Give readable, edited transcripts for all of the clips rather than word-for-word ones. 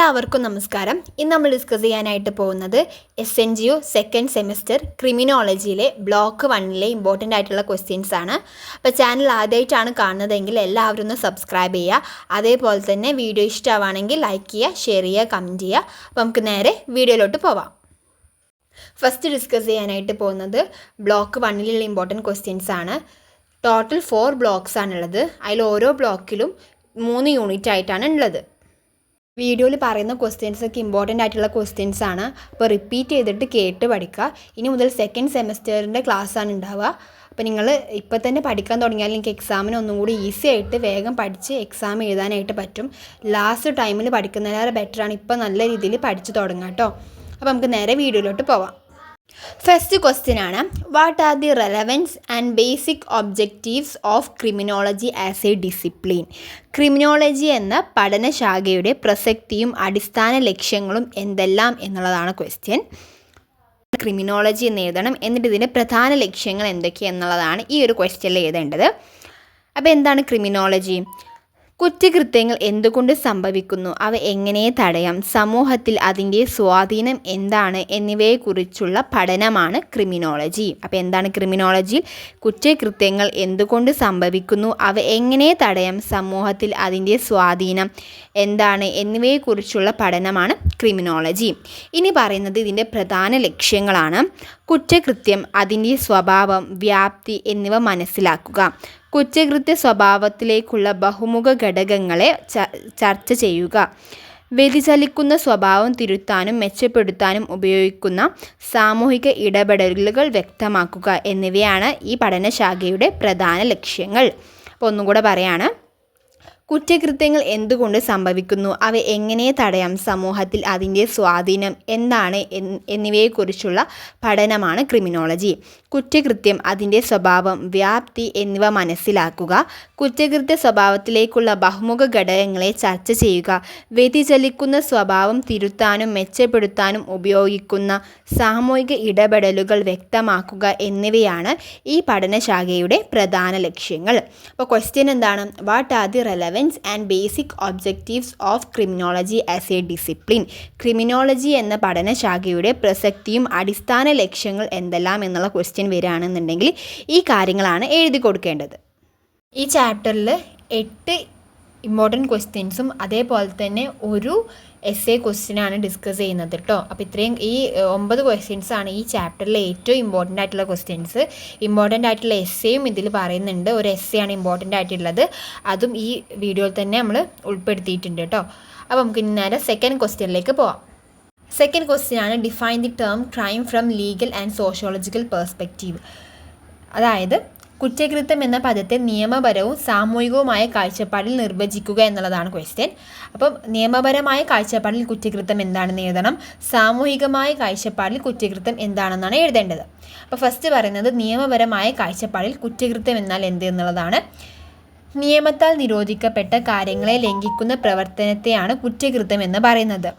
എല്ലാവർക്കും നമസ്കാരം. ഇന്ന് നമ്മൾ ഡിസ്കസ് ചെയ്യാനായിട്ട് പോകുന്നത് SNGO സെക്കൻഡ് സെമിസ്റ്റർ ക്രിമിനോളജിയിലെ ബ്ലോക്ക് 1 ഇമ്പോർട്ടൻ്റ് ആയിട്ടുള്ള ക്വസ്റ്റ്യൻസ് ആണ്. അപ്പോൾ ചാനൽ ആദ്യമായിട്ടാണ് കാണുന്നതെങ്കിൽ എല്ലാവരും ഒന്ന് സബ്സ്ക്രൈബ് ചെയ്യുക. അതേപോലെ തന്നെ വീഡിയോ ഇഷ്ടമാണെങ്കിൽ ലൈക്ക് ചെയ്യുക, ഷെയർ ചെയ്യുക, കമൻറ്റ് ചെയ്യുക. അപ്പോൾ നമുക്ക് നേരെ വീഡിയോയിലോട്ട് പോവാം. ഫസ്റ്റ് ഡിസ്കസ് ചെയ്യാനായിട്ട് പോകുന്നത് ബ്ലോക്ക് 1 ഇമ്പോർട്ടൻറ്റ് ക്വസ്റ്റ്യൻസ് ആണ്. ടോട്ടൽ 4 ബ്ലോക്സ് ആണുള്ളത്. അതിൽ ഓരോ ബ്ലോക്കിലും 3 യൂണിറ്റ് ആയിട്ടാണ് ഉള്ളത്. വീഡിയോയിൽ പറയുന്ന ക്വസ്റ്റ്യൻസൊക്കെ ഇമ്പോർട്ടൻ്റ് ആയിട്ടുള്ള ക്വസ്റ്റ്യൻസ് ആണ്. അപ്പോൾ റിപ്പീറ്റ് ചെയ്തിട്ട് കേട്ട് പഠിക്കുക. ഇനി മുതൽ സെക്കൻഡ് സെമസ്റ്ററിൻ്റെ ക്ലാസ്സാണ് ഉണ്ടാവുക. അപ്പോൾ നിങ്ങൾ ഇപ്പോൾ തന്നെ പഠിക്കാൻ തുടങ്ങിയാൽ നിങ്ങൾക്ക് എക്സാമിന് ഒന്നും കൂടി ഈസി ആയിട്ട് വേഗം പഠിച്ച് എക്സാം എഴുതാനായിട്ട് പറ്റും. ലാസ്റ്റ് ടൈമിൽ പഠിക്കുന്നതിലേറെ ബെറ്ററാണ് ഇപ്പോൾ നല്ല രീതിയിൽ പഠിച്ച് തുടങ്ങുക കേട്ടോ. അപ്പോൾ നമുക്ക് നേരെ വീഡിയോയിലോട്ട് പോവാം. ഫസ്റ്റ് ക്വസ്റ്റ്യൻ ആണ്, what are the relevance and basic objectives of criminology as A discipline? Criminology എന്ന പഠനശാഖയുടെ പ്രസക്തിയും അടിസ്ഥാന ലക്ഷ്യങ്ങളും എന്തെല്ലാം എന്നുള്ളതാണ് ക്വസ്റ്റ്യൻ. ക്രിമിനോളജി എന്ന് എഴുതണം, എന്നിട്ട് ഇതിൻ്റെ പ്രധാന ലക്ഷ്യങ്ങൾ എന്തൊക്കെയെന്നുള്ളതാണ് ഈ ഒരു ക്വസ്റ്റ്യനിൽ എഴുതേണ്ടത്. അപ്പോൾ എന്താണ് ക്രിമിനോളജി? കുറ്റകൃത്യങ്ങൾ എന്തുകൊണ്ട് സംഭവിക്കുന്നു, അവ എങ്ങനെ തടയാം, സമൂഹത്തിൽ അതിൻ്റെ സ്വാധീനം എന്താണ് എന്നിവയെക്കുറിച്ചുള്ള പഠനമാണ് ക്രിമിനോളജി. അപ്പോൾ എന്താണ് ക്രിമിനോളജി? കുറ്റകൃത്യങ്ങൾ എന്തുകൊണ്ട് സംഭവിക്കുന്നു, അവ എങ്ങനെ തടയാം, സമൂഹത്തിൽ അതിൻ്റെ സ്വാധീനം എന്താണ് എന്നിവയെക്കുറിച്ചുള്ള പഠനമാണ് ക്രിമിനോളജി. ഇനി പറയുന്നത് ഇതിൻ്റെ പ്രധാന ലക്ഷ്യങ്ങളാണ്. കുറ്റകൃത്യം, അതിൻ്റെ സ്വഭാവം, വ്യാപ്തി എന്നിവ മനസ്സിലാക്കുക. കുറ്റകൃത്യ സ്വഭാവത്തിലേക്കുള്ള ബഹുമുഖ ഘടകങ്ങളെ ചർച്ച ചെയ്യുക. വ്യതിചലിക്കുന്ന സ്വഭാവം തിരുത്താനും മെച്ചപ്പെടുത്താനും ഉപയോഗിക്കുന്ന സാമൂഹിക ഇടപെടലുകൾ വ്യക്തമാക്കുക എന്നിവയാണ് ഈ പഠനശാഖയുടെ പ്രധാന ലക്ഷ്യങ്ങൾ. അപ്പോൾ ഒന്നും കൂടെ പറയാണ്. കുറ്റകൃത്യങ്ങൾ എന്തുകൊണ്ട് സംഭവിക്കുന്നു, അവ എങ്ങനെ തടയാം, സമൂഹത്തിൽ അതിൻ്റെ സ്വാധീനം എന്താണ് എന്നിവയെക്കുറിച്ചുള്ള പഠനമാണ് ക്രിമിനോളജി. കുറ്റകൃത്യം, അതിൻ്റെ സ്വഭാവം, വ്യാപ്തി എന്നിവ മനസ്സിലാക്കുക. കുറ്റകൃത്യ സ്വഭാവത്തിലേക്കുള്ള ബഹുമുഖ ഘടകങ്ങളെ ചർച്ച ചെയ്യുക. വ്യതിചലിക്കുന്ന സ്വഭാവം തിരുത്താനും മെച്ചപ്പെടുത്താനും ഉപയോഗിക്കുന്ന സാമൂഹിക ഇടപെടലുകൾ വ്യക്തമാക്കുക എന്നിവയാണ് ഈ പഠനശാഖയുടെ പ്രധാന ലക്ഷ്യങ്ങൾ. അപ്പോൾ ക്വസ്റ്റ്യൻ എന്താണ്? What are the relevance and basic objectives of criminology as A discipline? Criminology എന്ന പഠനശാഖയുടെ പ്രസക്തിയും അടിസ്ഥാന ലക്ഷ്യങ്ങൾ എന്തെല്ലാം എന്നുള്ള ക്വസ്റ്റ്യൻ വരികയാണെന്നുണ്ടെങ്കിൽ ഈ കാര്യങ്ങളാണ് എഴുതി കൊടുക്കേണ്ടത്. ഈ ചാപ്റ്ററിൽ 8 ഇമ്പോർട്ടൻറ്റ് ക്വസ്റ്റ്യൻസും അതേപോലെ തന്നെ ഒരു essay ക്വസ്റ്റ്യനാണ് ഡിസ്കസ് ചെയ്യുന്നത് കേട്ടോ. അപ്പോൾ ഇത്രയും ഈ 9 ക്വസ്റ്റ്യൻസാണ് ഈ ചാപ്റ്ററിലെ ഏറ്റവും ഇമ്പോർട്ടൻ്റ് ആയിട്ടുള്ള ക്വസ്റ്റ്യൻസ്. ഇമ്പോർട്ടൻ്റ് ആയിട്ടുള്ള എസ്സേയും ഇതിൽ പറയുന്നുണ്ട്. ഒരു എസ്സേയാണ് ഇമ്പോർട്ടൻ്റ് ആയിട്ടുള്ളത്. അതും ഈ വീഡിയോയിൽ തന്നെ നമ്മൾ ഉൾപ്പെടുത്തിയിട്ടുണ്ട് കേട്ടോ. അപ്പോൾ നമുക്ക് ഇനി നേരെ സെക്കൻഡ് ക്വസ്റ്റ്യനിലേക്ക് പോവാം. സെക്കൻഡ് ക്വസ്റ്റ്യൻ ആണ്, define the term crime from legal and sociological perspective. അതായത് കുറ്റകൃത്യം എന്ന പദത്തെ നിയമപരവും സാമൂഹികവുമായ കാഴ്ചപ്പാടിൽ നിർവചിക്കുക എന്നുള്ളതാണ് ക്വസ്റ്റ്യൻ. അപ്പം നിയമപരമായ കാഴ്ചപ്പാടിൽ കുറ്റകൃത്യം എന്താണെന്ന് എഴുതണം. സാമൂഹികമായ കാഴ്ചപ്പാടിൽ കുറ്റകൃത്യം എന്താണെന്നാണ് എഴുതേണ്ടത്. അപ്പോൾ ഫസ്റ്റ് പറയുന്നത് നിയമപരമായ കാഴ്ചപ്പാടിൽ കുറ്റകൃത്യം എന്നാൽ എന്ത് എന്നുള്ളതാണ്. നിയമത്താൽ നിരോധിക്കപ്പെട്ട കാര്യങ്ങളെ ലംഘിക്കുന്ന പ്രവർത്തനത്തെയാണ് കുറ്റകൃത്യം എന്ന് പറയുന്നത്.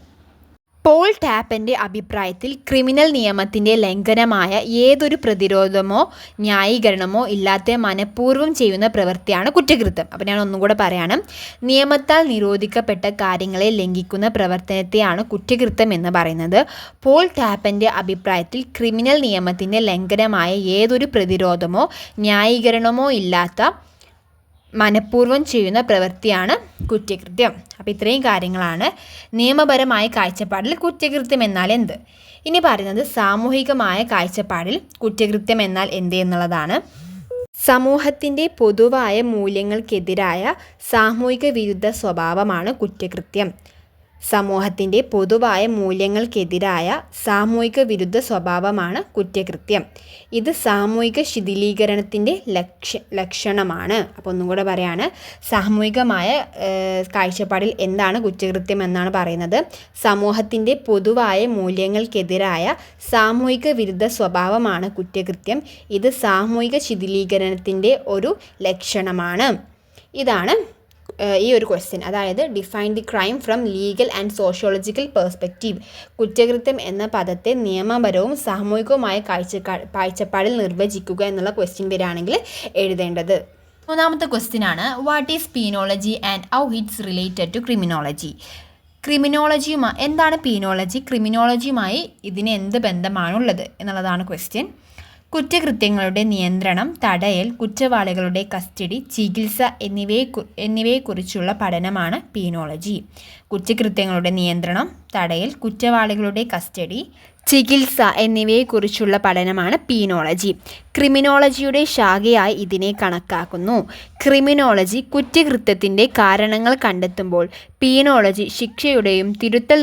പോൾ ടാപ്പൻ്റെ അഭിപ്രായത്തിൽ ക്രിമിനൽ നിയമത്തിൻ്റെ ലംഘനമായ ഏതൊരു പ്രതിരോധമോ ന്യായീകരണമോ ഇല്ലാത്ത മനഃപൂർവ്വം ചെയ്യുന്ന പ്രവൃത്തിയാണ് കുറ്റകൃത്യം. അപ്പോൾ ഞാൻ ഒന്നും കൂടെ പറയണം. നിയമത്താൽ നിരോധിക്കപ്പെട്ട കാര്യങ്ങളെ ലംഘിക്കുന്ന പ്രവർത്തനത്തെയാണ് കുറ്റകൃത്യം എന്ന് പറയുന്നത്. പോൾ ടാപ്പൻ്റെ അഭിപ്രായത്തിൽ ക്രിമിനൽ നിയമത്തിൻ്റെ ലംഘനമായ ഏതൊരു പ്രതിരോധമോ ന്യായീകരണമോ ഇല്ലാത്ത മനഃപൂർവ്വം ചെയ്യുന്ന പ്രവൃത്തിയാണ് കുറ്റകൃത്യം. അപ്പോൾ ഇത്രയും കാര്യങ്ങളാണ് നിയമപരമായ കാഴ്ചപ്പാടിൽ കുറ്റകൃത്യം എന്നാൽ എന്ത്. ഇനി പറയുന്നത് സാമൂഹികമായ കാഴ്ചപ്പാടിൽ കുറ്റകൃത്യം എന്നാൽ എന്ത് എന്നുള്ളതാണ്. സമൂഹത്തിൻ്റെ പൊതുവായ മൂല്യങ്ങൾക്കെതിരായ സാമൂഹിക വിരുദ്ധ സ്വഭാവമാണ് കുറ്റകൃത്യം. സമൂഹത്തിൻ്റെ പൊതുവായ മൂല്യങ്ങൾക്കെതിരായ സാമൂഹിക വിരുദ്ധ സ്വഭാവമാണ് കുറ്റകൃത്യം. ഇത് സാമൂഹിക ശിഥിലീകരണത്തിൻ്റെ ലക്ഷണമാണ്. അപ്പോൾ ഒന്നും കൂടെ പറയാണ്. സാമൂഹികമായ കാഴ്ചപ്പാടിൽ എന്താണ് കുറ്റകൃത്യം എന്നാണ് പറയുന്നത്. സമൂഹത്തിൻ്റെ പൊതുവായ മൂല്യങ്ങൾക്കെതിരായ സാമൂഹിക വിരുദ്ധ സ്വഭാവമാണ് കുറ്റകൃത്യം. ഇത് സാമൂഹിക ശിഥിലീകരണത്തിൻ്റെ ഒരു ലക്ഷണമാണ്. ഇതാണ് ഈ ഒരു ക്വസ്റ്റ്യൻ. അതായത് define the crime from legal and sociological perspective. കുറ്റകൃത്യം എന്ന പദത്തെ നിയമപരവും സാമൂഹികവുമായ കാഴ്ചപ്പാടിൽ നിർവചിക്കുക എന്നുള്ള ക്വസ്റ്റ്യൻ വരികയാണെങ്കിൽ എഴുതേണ്ടത്. മൂന്നാമത്തെ ക്വസ്റ്റ്യൻ ആണ്, what is penology and how it's related to criminology? എന്താണ് പീനോളജി? ക്രിമിനോളജിയുമായി ഇതിന് എന്ത് ബന്ധമാണുള്ളത് എന്നുള്ളതാണ് ക്വസ്റ്റ്യൻ. കുറ്റകൃത്യങ്ങളുടെ നിയന്ത്രണം, തടയൽ, കുറ്റവാളികളുടെ കസ്റ്റഡി, ചികിത്സ എന്നിവയെക്കുറിച്ചുള്ള പഠനമാണ് പീനോളജി. കുറ്റകൃത്യങ്ങളുടെ നിയന്ത്രണം, തടയൽ, കുറ്റവാളികളുടെ കസ്റ്റഡി, ചികിത്സ എന്നിവയെക്കുറിച്ചുള്ള പഠനമാണ് പീനോളജി. ക്രിമിനോളജിയുടെ ശാഖയായി ഇതിനെ കണക്കാക്കുന്നു. ക്രിമിനോളജി കുറ്റകൃത്യത്തിൻ്റെ കാരണങ്ങൾ കണ്ടെത്തുമ്പോൾ പീനോളജി ശിക്ഷയുടെയും തിരുത്തൽ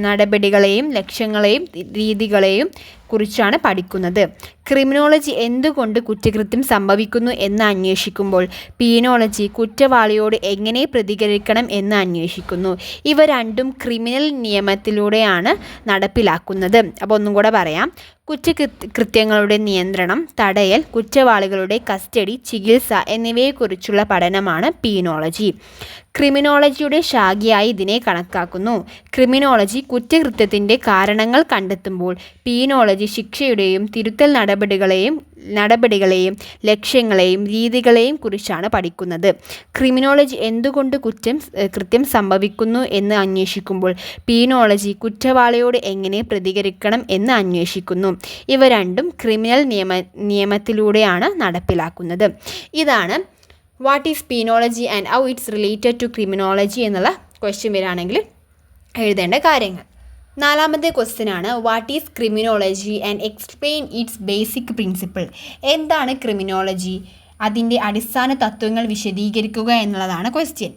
നടപടികളെയും ലക്ഷ്യങ്ങളെയും രീതികളെയും കുറിച്ചാണ് പഠിക്കുന്നത്. ക്രിമിനോളജി എന്തുകൊണ്ട് കുറ്റകൃത്യം സംഭവിക്കുന്നു എന്ന് അന്വേഷിക്കുമ്പോൾ പീനോളജി കുറ്റവാളിയോട് എങ്ങനെ പ്രതികരിക്കണം എന്ന് അന്വേഷിക്കുന്നു. ഇവ രണ്ടും ക്രിമിനൽ നിയമത്തിലൂടെയാണ് നടപ്പിലാക്കുന്നത്. അപ്പോൾ ഒന്നും കൂടെ പറയാം. കുറ്റകൃത്യങ്ങളുടെ നിയന്ത്രണം, തടയൽ, കുറ്റവാളികളുടെ കസ്റ്റഡി, ചികിത്സ എന്നിവയെക്കുറിച്ചുള്ള പഠനമാണ് പീനോളജി. ക്രിമിനോളജിയുടെ ശാഖയായി ഇതിനെ കണക്കാക്കുന്നു. ക്രിമിനോളജി കുറ്റകൃത്യത്തിൻ്റെ കാരണങ്ങൾ കണ്ടെത്തുമ്പോൾ പീനോളജി ശിക്ഷയുടെയും തിരുത്തൽ നടപടികളെയും ലക്ഷ്യങ്ങളെയും രീതികളെയും കുറിച്ചാണ് പഠിക്കുന്നത്. ക്രിമിനോളജി എന്തുകൊണ്ട് കൃത്യം സംഭവിക്കുന്നു എന്ന് അന്വേഷിക്കുമ്പോൾ പീനോളജി കുറ്റവാളിയോട് എങ്ങനെ പ്രതികരിക്കണം എന്ന് അന്വേഷിക്കുന്നു. ഇവ രണ്ടും ക്രിമിനൽ നിയമത്തിലൂടെയാണ് നടപ്പിലാക്കുന്നത്. ഇതാണ് what is penology and how it's related to criminology എന്നുള്ള ക്വസ്റ്റ്യൻ വരികയാണെങ്കിൽ എഴുതേണ്ട കാര്യങ്ങൾ. 4ാമത്തെ ക്വസ്റ്റ്യൻ ആണ് what is criminology and explain its basic principle. എന്താണ് ക്രിമിനോളജി? അതിൻ്റെ അടിസ്ഥാന തത്വങ്ങൾ വിശദീകരിക്കുക എന്നുള്ളതാണ് ക്വസ്റ്റ്യൻ.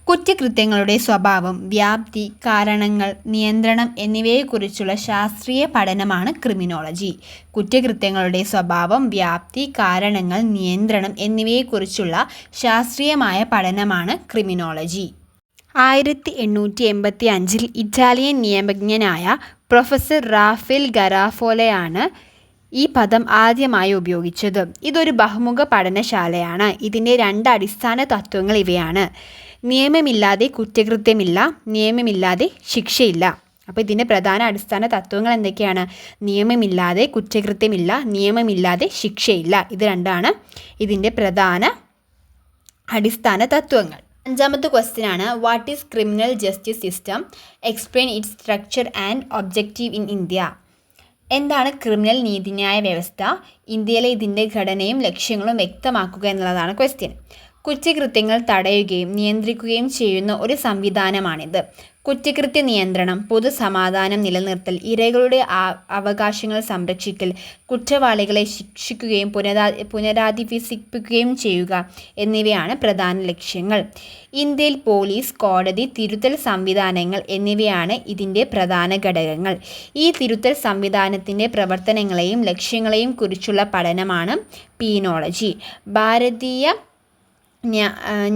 കുറ്റകൃത്യങ്ങളുടെ സ്വഭാവം, വ്യാപ്തി, കാരണങ്ങൾ, നിയന്ത്രണം എന്നിവയെക്കുറിച്ചുള്ള ശാസ്ത്രീയ പഠനമാണ് ക്രിമിനോളജി. കുറ്റകൃത്യങ്ങളുടെ സ്വഭാവം, വ്യാപ്തി, കാരണങ്ങൾ, നിയന്ത്രണം എന്നിവയെക്കുറിച്ചുള്ള ശാസ്ത്രീയമായ പഠനമാണ് ക്രിമിനോളജി. 1885 ഇറ്റാലിയൻ നിയമജ്ഞനായ പ്രൊഫസർ റാഫേൽ ഗറാഫോലയാണ് ഈ പദം ആദ്യമായി ഉപയോഗിച്ചത്. ഇതൊരു ബഹുമുഖ പഠനശാലയാണ്. ഇതിൻ്റെ 2 അടിസ്ഥാന തത്വങ്ങൾ ഇവയാണ്. നിയമമില്ലാതെ കുറ്റകൃത്യമില്ല, നിയമമില്ലാതെ ശിക്ഷയില്ല. അപ്പോൾ ഇതിൻ്റെ പ്രധാന അടിസ്ഥാന തത്വങ്ങൾ എന്തൊക്കെയാണ്? നിയമമില്ലാതെ കുറ്റകൃത്യമില്ല, നിയമമില്ലാതെ ശിക്ഷയില്ല. ഇത് 2ആണ് ഇതിൻ്റെ പ്രധാന അടിസ്ഥാന തത്വങ്ങൾ. 5ാമത്തെ ക്വസ്റ്റ്യൻ ആണ് what is criminal justice system? Explain its structure and objective in India. എന്താണ് ക്രിമിനൽ നീതിന്യായ വ്യവസ്ഥ? ഇന്ത്യയിലെ ഇതിൻ്റെ ഘടനയും ലക്ഷ്യങ്ങളും വ്യക്തമാക്കുക എന്നുള്ളതാണ് ക്വസ്റ്റ്യൻ. കുറ്റകൃത്യങ്ങൾ തടയുകയും നിയന്ത്രിക്കുകയും ചെയ്യുന്ന ഒരു സംവിധാനമാണിത്. കുറ്റകൃത്യ നിയന്ത്രണം, പൊതുസമാധാനം നിലനിർത്തൽ, ഇരകളുടെ അവകാശങ്ങൾ സംരക്ഷിക്കൽ, കുറ്റവാളികളെ ശിക്ഷിക്കുകയും പുനരധിവസിപ്പിക്കുകയും ചെയ്യുക എന്നിവയാണ് പ്രധാന ലക്ഷ്യങ്ങൾ. ഇന്ത്യയിൽ പോലീസ്, കോടതി, തിരുത്തൽ സംവിധാനങ്ങൾ എന്നിവയാണ് ഇതിൻ്റെ പ്രധാന ഘടകങ്ങൾ. ഈ തിരുത്തൽ സംവിധാനത്തിൻ്റെ പ്രവർത്തനങ്ങളെയും ലക്ഷ്യങ്ങളെയും കുറിച്ചുള്ള പഠനമാണ് പീനോളജി. ഭാരതീയ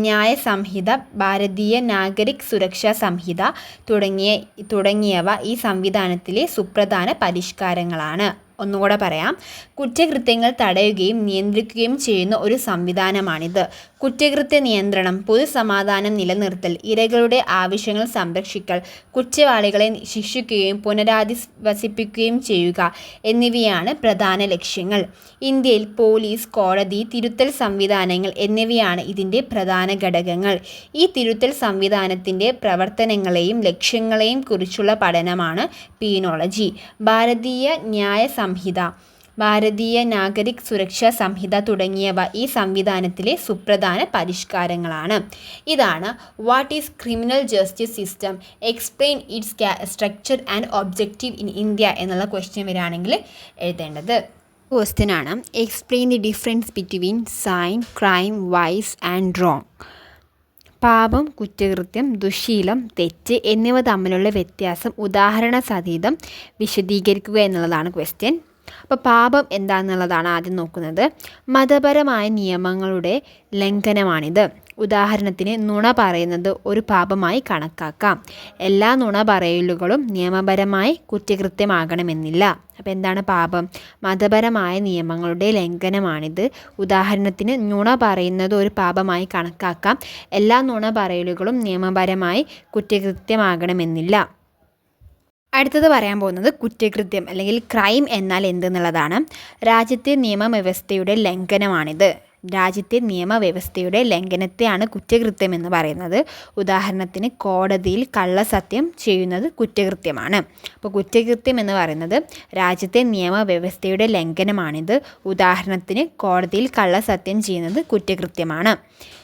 ന്യായ സംഹിത, ഭാരതീയ നാഗരിക് സുരക്ഷാ സംഹിത തുടങ്ങിയവ ഈ സംവിധാനത്തിലെ സുപ്രധാന പരിഷ്കാരങ്ങളാണ്. ഒന്നുകൂടെ പറയാം. കുറ്റകൃത്യങ്ങൾ തടയുകയും നിയന്ത്രിക്കുകയും ചെയ്യുന്ന ഒരു സംവിധാനമാണിത്. കുറ്റകൃത്യ നിയന്ത്രണം, പൊതുസമാധാനം നിലനിർത്തൽ, ഇരകളുടെ ആവശ്യങ്ങൾ സംരക്ഷിക്കൽ, കുറ്റവാളികളെ ശിക്ഷിക്കുകയും പുനരധിവസിപ്പിക്കുകയും ചെയ്യുക എന്നിവയാണ് പ്രധാന ലക്ഷ്യങ്ങൾ. ഇന്ത്യയിൽ പോലീസ്, കോടതി, തിരുത്തൽ സംവിധാനങ്ങൾ എന്നിവയാണ് ഇതിൻ്റെ പ്രധാന ഘടകങ്ങൾ. ഈ തിരുത്തൽ സംവിധാനത്തിൻ്റെ പ്രവർത്തനങ്ങളെയും ലക്ഷ്യങ്ങളെയും കുറിച്ചുള്ള പഠനമാണ് പീനോളജി. ഭാരതീയ ന്യായ സംഹിത, ഭാരതീയ നാഗരിക് സുരക്ഷാ സംഹിത തുടങ്ങിയവ ഈ സംവിധാനത്തിലെ സുപ്രധാന പരിഷ്കാരങ്ങളാണ്. ഇതാണ് what is criminal justice system, explain its structure and objective in India എന്നുള്ള ക്വസ്റ്റ്യൻ വരികയാണെങ്കിൽ എഴുതേണ്ടത്. ക്വസ്റ്റ്യൻ ആണ് explain the difference between sin, crime, vice and wrong. പാപം, കുറ്റകൃത്യം, ദുശ്ശീലം, തെറ്റ് എന്നിവ തമ്മിലുള്ള വ്യത്യാസം ഉദാഹരണ സഹിതം വിശദീകരിക്കുക എന്നുള്ളതാണ് ക്വസ്റ്റ്യൻ. അപ്പോൾ പാപം എന്താണെന്നുള്ളതാണ് ആദ്യം നോക്കുന്നത്. മതപരമായ നിയമങ്ങളുടെ ലംഘനമാണിത്. ഉദാഹരണത്തിന് നുണ പറയുന്നത് ഒരു പാപമായി കണക്കാക്കാം. എല്ലാ നുണ പറയലുകളും നിയമപരമായി കുറ്റകൃത്യമാകണമെന്നില്ല. അപ്പോൾ എന്താണ് പാപം? മതപരമായ നിയമങ്ങളുടെ ലംഘനമാണിത്. ഉദാഹരണത്തിന് നുണ പറയുന്നത് ഒരു പാപമായി കണക്കാക്കാം. എല്ലാ നുണ പറയലുകളും നിയമപരമായി കുറ്റകൃത്യമാകണമെന്നില്ല. അടുത്തത് പറയാൻ പോകുന്നത് കുറ്റകൃത്യം അല്ലെങ്കിൽ ക്രൈം എന്നാൽ എന്തെന്നുള്ളതാണ്. രാജ്യത്തെ നിയമവ്യവസ്ഥയുടെ ലംഘനമാണിത്. രാജ്യത്തെ നിയമവ്യവസ്ഥയുടെ ലംഘനത്തെയാണ് കുറ്റകൃത്യം എന്ന് പറയുന്നത്. ഉദാഹരണത്തിന് കോടതിയിൽ കള്ളസത്യം ചെയ്യുന്നത് കുറ്റകൃത്യമാണ്. അപ്പോൾ കുറ്റകൃത്യം എന്ന് പറയുന്നത് രാജ്യത്തെ നിയമവ്യവസ്ഥയുടെ ലംഘനമാണിത്. ഉദാഹരണത്തിന് കോടതിയിൽ കള്ളസത്യം ചെയ്യുന്നത് കുറ്റകൃത്യമാണ്.